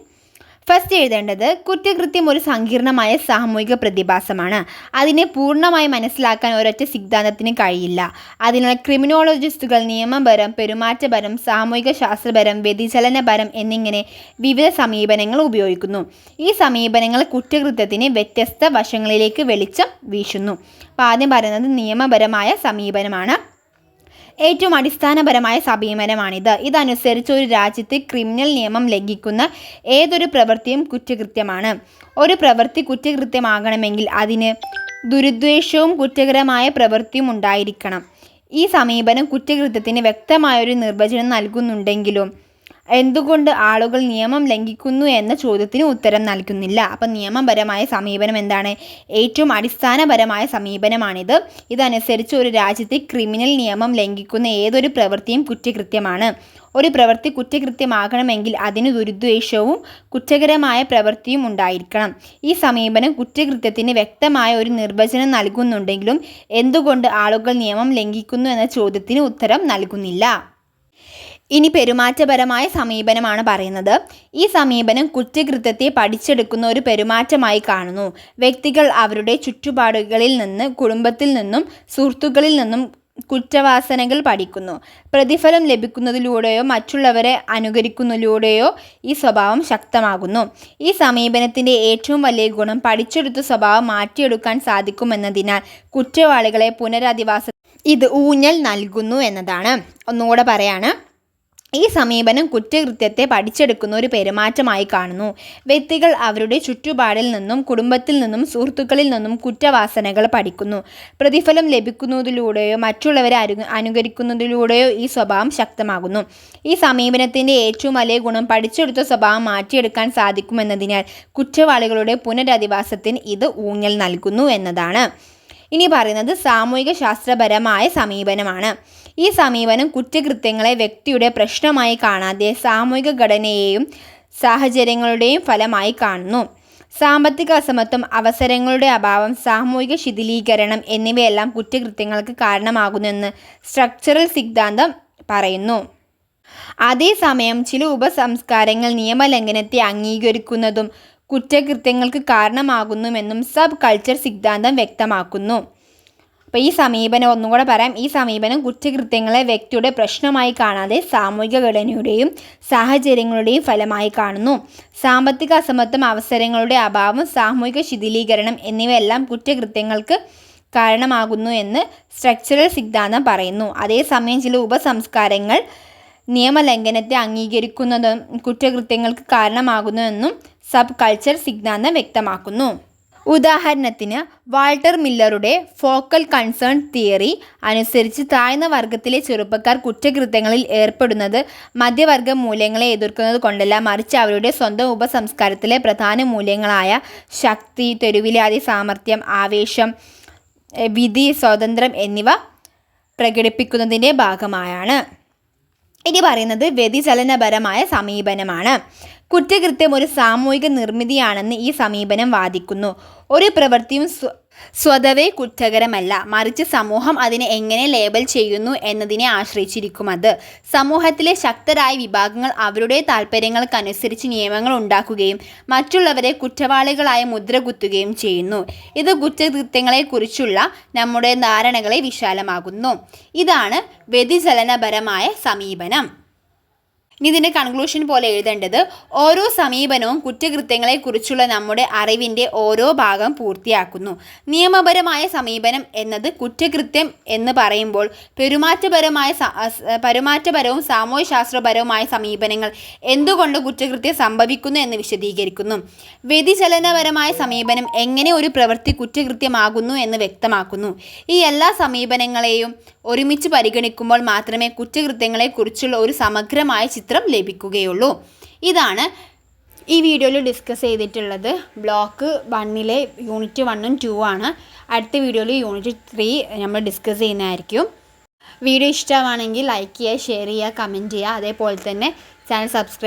ഫസ്റ്റ് എഴുതേണ്ടത് കുറ്റകൃത്യം ഒരു സങ്കീർണമായ സാമൂഹിക പ്രതിഭാസമാണ്. അതിനെ പൂർണ്ണമായി മനസ്സിലാക്കാൻ ഒരൊറ്റ സിദ്ധാന്തത്തിന് കഴിയില്ല. അതിനാൽ ക്രിമിനോളജിസ്റ്റുകൾ നിയമപരം, പെരുമാറ്റപരം, സാമൂഹിക ശാസ്ത്രപരം, വ്യതിചലനപരം എന്നിങ്ങനെ വിവിധ സമീപനങ്ങൾ ഉപയോഗിക്കുന്നു. ഈ സമീപനങ്ങൾ കുറ്റകൃത്യത്തിന് വ്യത്യസ്ത വശങ്ങളിലേക്ക് വെളിച്ചം വീശുന്നു. അപ്പോൾ ആദ്യം പറയുന്നത് നിയമപരമായ സമീപനമാണ്. ഏറ്റവും അടിസ്ഥാനപരമായ സമീപനമാണിത്. ഇതനുസരിച്ച് ഒരു രാജ്യത്ത് ക്രിമിനൽ നിയമം ലംഘിക്കുന്ന ഏതൊരു പ്രവൃത്തിയും കുറ്റകൃത്യമാണ്. ഒരു പ്രവൃത്തി കുറ്റകൃത്യമാകണമെങ്കിൽ അതിന് ദുരുദ്ദേശവും കുറ്റകരമായ പ്രവൃത്തിയും ഉണ്ടായിരിക്കണം. ഈ സമീപനം കുറ്റകൃത്യത്തിന് വ്യക്തമായൊരു നിർവചനം നൽകുന്നുണ്ടെങ്കിലും എന്തുകൊണ്ട് ആളുകൾ നിയമം ലംഘിക്കുന്നു എന്ന ചോദ്യത്തിന് ഉത്തരം നൽകുന്നില്ല. അപ്പം നിയമപരമായ സമീപനം എന്താണ്? ഏറ്റവും അടിസ്ഥാനപരമായ സമീപനമാണിത്. ഇതനുസരിച്ച് ഒരു രാജ്യത്തെ ക്രിമിനൽ നിയമം ലംഘിക്കുന്ന ഏതൊരു പ്രവൃത്തിയും കുറ്റകൃത്യമാണ്. ഒരു പ്രവൃത്തി കുറ്റകൃത്യമാകണമെങ്കിൽ അതിന് ദുരുദ്ദേശവും കുറ്റകരമായ പ്രവൃത്തിയും ഉണ്ടായിരിക്കണം. ഈ സമീപനം കുറ്റകൃത്യത്തിന് വ്യക്തമായ ഒരു നിർവചനം നൽകുന്നുണ്ടെങ്കിലും എന്തുകൊണ്ട് ആളുകൾ നിയമം ലംഘിക്കുന്നു എന്ന ചോദ്യത്തിന് ഉത്തരം നൽകുന്നില്ല. ഇനി പെരുമാറ്റപരമായ സമീപനമാണ് പറയുന്നത്. ഈ സമീപനം കുറ്റകൃത്യത്തെ പഠിച്ചെടുക്കുന്ന ഒരു പെരുമാറ്റമായി കാണുന്നു. വ്യക്തികൾ അവരുടെ ചുറ്റുപാടുകളിൽ നിന്ന്, കുടുംബത്തിൽ നിന്നും സുഹൃത്തുക്കളിൽ നിന്നും കുറ്റവാസനകൾ പഠിക്കുന്നു. പ്രതിഫലം ലഭിക്കുന്നതിലൂടെയോ മറ്റുള്ളവരെ അനുകരിക്കുന്നതിലൂടെയോ ഈ സ്വഭാവം ശക്തമാകുന്നു. ഈ സമീപനത്തിൻ്റെ ഏറ്റവും വലിയ ഗുണം പഠിച്ചെടുത്ത സ്വഭാവം മാറ്റിയെടുക്കാൻ സാധിക്കുമെന്നതിനാൽ കുറ്റവാളികളെ പുനരധിവാസ ഇത് ഊന്നൽ നൽകുന്നു എന്നതാണ്. ഒന്നുകൂടെ പറയാണ്. ഈ സമീപനം കുറ്റകൃത്യത്തെ പഠിച്ചെടുക്കുന്ന ഒരു പെരുമാറ്റമായി കാണുന്നു. വ്യക്തികൾ അവരുടെ ചുറ്റുപാടിൽ നിന്നും, കുടുംബത്തിൽ നിന്നും, സുഹൃത്തുക്കളിൽ നിന്നും കുറ്റവാസനകൾ പഠിക്കുന്നു. പ്രതിഫലം ലഭിക്കുന്നതിലൂടെയോ മറ്റുള്ളവരെ അനുകരിക്കുന്നതിലൂടെയോ ഈ സ്വഭാവം ശക്തമാകുന്നു. ഈ സമീപനത്തിൻ്റെ ഏറ്റവും വലിയ ഗുണം പഠിച്ചെടുത്ത സ്വഭാവം മാറ്റിയെടുക്കാൻ സാധിക്കുമെന്നതിനാൽ കുറ്റവാളികളുടെ പുനരധിവാസത്തിന് ഇത് ഊന്നൽ നൽകുന്നു എന്നതാണ്. ഇനി പറയുന്നത് സാമൂഹിക ശാസ്ത്രപരമായ സമീപനമാണ്. ഈ സമീപനം കുറ്റകൃത്യങ്ങളെ വ്യക്തിയുടെ പ്രശ്നമായി കാണാതെ സാമൂഹിക ഘടനയെയും സാഹചര്യങ്ങളുടെയും ഫലമായി കാണുന്നു. സാമ്പത്തിക അസമത്വം, അവസരങ്ങളുടെ അഭാവം, സാമൂഹിക ശിഥിലീകരണം എന്നിവയെല്ലാം കുറ്റകൃത്യങ്ങൾക്ക് കാരണമാകുന്നെന്ന് സ്ട്രക്ചറൽ സിദ്ധാന്തം പറയുന്നു. അതേസമയം ചില ഉപസംസ്കാരങ്ങൾ നിയമലംഘനത്തെ അംഗീകരിക്കുന്നതും കുറ്റകൃത്യങ്ങൾക്ക് കാരണമാകുന്നുവെന്നും സബ് കൾച്ചർ സിദ്ധാന്തം വ്യക്തമാക്കുന്നു. അപ്പോൾ ഈ സമീപനം ഒന്നുകൂടെ പറയാം. ഈ സമീപനം കുറ്റകൃത്യങ്ങളെ വ്യക്തിയുടെ പ്രശ്നമായി കാണാതെ സാമൂഹിക ഘടനയുടെയും സാഹചര്യങ്ങളുടെയും ഫലമായി കാണുന്നു. സാമ്പത്തിക അസമത്വം, അവസരങ്ങളുടെ അഭാവം, സാമൂഹിക ശിഥിലീകരണം എന്നിവയെല്ലാം കുറ്റകൃത്യങ്ങൾക്ക് കാരണമാകുന്നു എന്ന് സ്ട്രക്ചറൽ സിദ്ധാന്തം പറയുന്നു. അതേസമയം ചില ഉപസംസ്കാരങ്ങൾ നിയമലംഘനത്തെ അംഗീകരിക്കുന്നതും കുറ്റകൃത്യങ്ങൾക്ക് കാരണമാകുന്നുവെന്നും സബ് കൾച്ചർ സിദ്ധാന്തം വ്യക്തമാക്കുന്നു. ഉദാഹരണത്തിന് വാൾട്ടർ മില്ലറുടെ ഫോക്കൽ കൺസേൺ തിയറി അനുസരിച്ച് താഴ്ന്ന വർഗത്തിലെ ചെറുപ്പക്കാർ കുറ്റകൃത്യങ്ങളിൽ ഏർപ്പെടുന്നത് മധ്യവർഗ മൂല്യങ്ങളെ എതിർക്കുന്നത് കൊണ്ടല്ല, മറിച്ച് അവരുടെ സ്വന്തം ഉപസംസ്കാരത്തിലെ പ്രധാന മൂല്യങ്ങളായ ശക്തി, തെരുവിലാതി സാമർത്ഥ്യം, ആവേശം, വിധി, സ്വാതന്ത്ര്യം എന്നിവ പ്രകടിപ്പിക്കുന്നതിൻ്റെ ഭാഗമായാണ്. ഇനി പറയുന്നത് വ്യതിചലനപരമായ സമീപനമാണ്. കുറ്റകൃത്യം ഒരു സാമൂഹിക നിർമ്മിതിയാണെന്ന് ഈ സമീപനം വാദിക്കുന്നു. ഒരു പ്രവൃത്തിയും സ്വതവേ കുറ്റകരമല്ല, മറിച്ച് സമൂഹം അതിനെ എങ്ങനെ ലേബൽ ചെയ്യുന്നു എന്നതിനെ ആശ്രയിച്ചിരിക്കും അത്. സമൂഹത്തിലെ ശക്തരായ വിഭാഗങ്ങൾ അവരുടെ താൽപ്പര്യങ്ങൾക്കനുസരിച്ച് നിയമങ്ങൾ ഉണ്ടാക്കുകയും മറ്റുള്ളവരെ കുറ്റവാളികളായി മുദ്ര കുത്തുകയും ചെയ്യുന്നു. ഇത് കുറ്റകൃത്യങ്ങളെക്കുറിച്ചുള്ള നമ്മുടെ ധാരണകളെ വിശാലമാകുന്നു. ഇതാണ് വ്യതിചലനപരമായ സമീപനം. ഇനി ഇതിൻ്റെ കൺക്ലൂഷൻ പോലെ എഴുതേണ്ടത് ഓരോ സമീപനവും കുറ്റകൃത്യങ്ങളെക്കുറിച്ചുള്ള നമ്മുടെ അറിവിൻ്റെ ഓരോ ഭാഗം പൂർത്തിയാക്കുന്നു. നിയമപരമായ സമീപനം എന്നത് കുറ്റകൃത്യം എന്ന് പറയുമ്പോൾ പെരുമാറ്റപരവും സാമൂഹ്യശാസ്ത്രപരവുമായ സമീപനങ്ങൾ എന്തുകൊണ്ട് കുറ്റകൃത്യം സംഭവിക്കുന്നു എന്ന് വിശദീകരിക്കുന്നു. വ്യതിചലനപരമായ സമീപനം എങ്ങനെ ഒരു പ്രവൃത്തി കുറ്റകൃത്യമാകുന്നു എന്ന് വ്യക്തമാക്കുന്നു. ഈ എല്ലാ സമീപനങ്ങളെയും ഒരുമിച്ച് പരിഗണിക്കുമ്പോൾ മാത്രമേ കുറ്റകൃത്യങ്ങളെക്കുറിച്ചുള്ള ഒരു സമഗ്രമായ ചിത്രം ലഭിക്കുകയുള്ളൂ. ഇതാണ് ഈ വീഡിയോയിൽ ഡിസ്കസ് ചെയ്തിട്ടുള്ളത്. ബ്ലോക്ക് 1-ലെ യൂണിറ്റ് 1ഉം 2 ആണ്. അടുത്ത വീഡിയോയിൽ യൂണിറ്റ് 3 നമ്മൾ ഡിസ്കസ് ചെയ്യുന്നതായിരിക്കും. വീഡിയോ ഇഷ്ടമാണെങ്കിൽ ലൈക്ക് ചെയ്യുക, ഷെയർ ചെയ്യുക, കമൻറ്റ് ചെയ്യുക. അതേപോലെ തന്നെ ചാനൽ സബ്സ്ക്രൈബ്